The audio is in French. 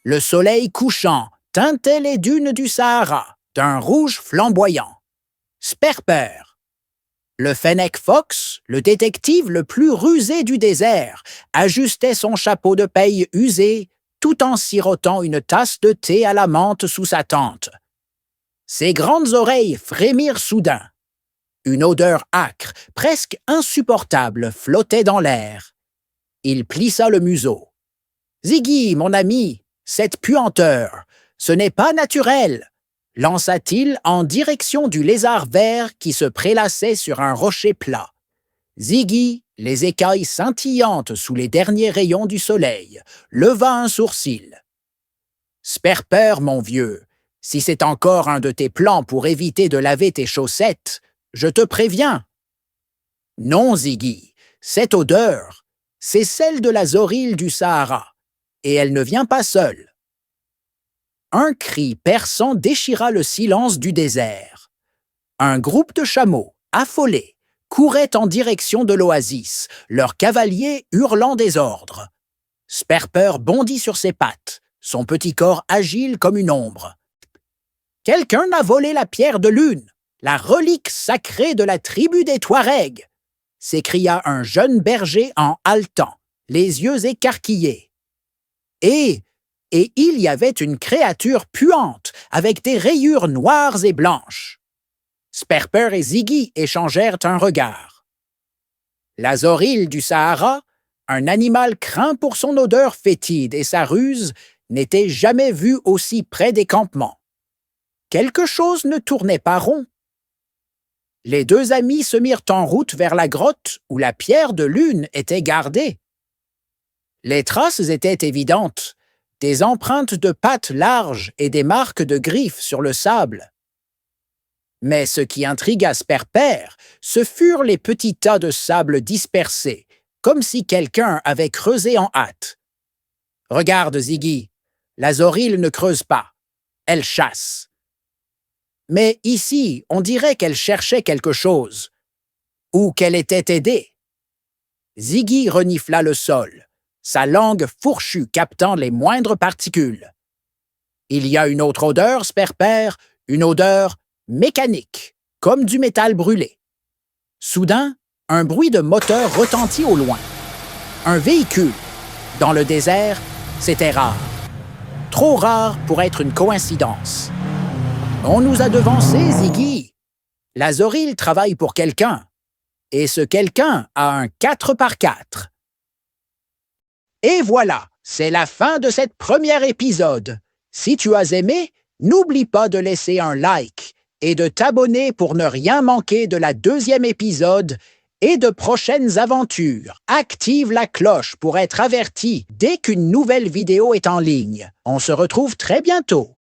Le soleil couchant teintait les dunes du Sahara d'un rouge flamboyant. Sperper. Le fennec fox, le détective le plus rusé du désert, ajustait son chapeau de paille usé tout en sirotant une tasse de thé à la menthe sous sa tente. Ses grandes oreilles frémirent soudain. Une odeur âcre, presque insupportable, flottait dans l'air. Il plissa le museau. « Ziggy, mon ami, cette puanteur, ce n'est pas naturel !» lança-t-il en direction du lézard vert qui se prélassait sur un rocher plat. Ziggy, les écailles scintillantes sous les derniers rayons du soleil, leva un sourcil. « Sperper, mon vieux, si c'est encore un de tes plans pour éviter de laver tes chaussettes, je te préviens. »« Non, Ziggy, cette odeur, c'est celle de la zorile du Sahara, et elle ne vient pas seule. » Un cri perçant déchira le silence du désert. Un groupe de chameaux, affolés, couraient en direction de l'oasis, leurs cavaliers hurlant des ordres. Sperper bondit sur ses pattes, son petit corps agile comme une ombre. « Quelqu'un a volé la pierre de lune, la relique sacrée de la tribu des Touaregs !» s'écria un jeune berger en haletant, les yeux écarquillés. Et il y avait une créature puante, avec des rayures noires et blanches. Sperper et Ziggy échangèrent un regard. La zorile du Sahara, un animal craint pour son odeur fétide et sa ruse, n'était jamais vu aussi près des campements. Quelque chose ne tournait pas rond. Les deux amis se mirent en route vers la grotte où la pierre de lune était gardée. Les traces étaient évidentes, des empreintes de pattes larges et des marques de griffes sur le sable. Mais ce qui intrigua Sperper, ce furent les petits tas de sable dispersés, comme si quelqu'un avait creusé en hâte. « Regarde, Ziggy, la zorile ne creuse pas, elle chasse. » Mais ici, on dirait qu'elle cherchait quelque chose, ou qu'elle était aidée. Ziggy renifla le sol, sa langue fourchue captant les moindres particules. « Il y a une autre odeur, Sperper, une odeur mécanique, comme du métal brûlé. » Soudain, un bruit de moteur retentit au loin. Un véhicule. Dans le désert, c'était rare. Trop rare pour être une coïncidence. « On nous a devancés, Ziggy. La zorile travaille pour quelqu'un. Et ce quelqu'un a un 4x4. » Et voilà, c'est la fin de cette premier épisode. Si tu as aimé, n'oublie pas de laisser un like et de t'abonner pour ne rien manquer de la deuxième épisode et de prochaines aventures. Active la cloche pour être averti dès qu'une nouvelle vidéo est en ligne. On se retrouve très bientôt.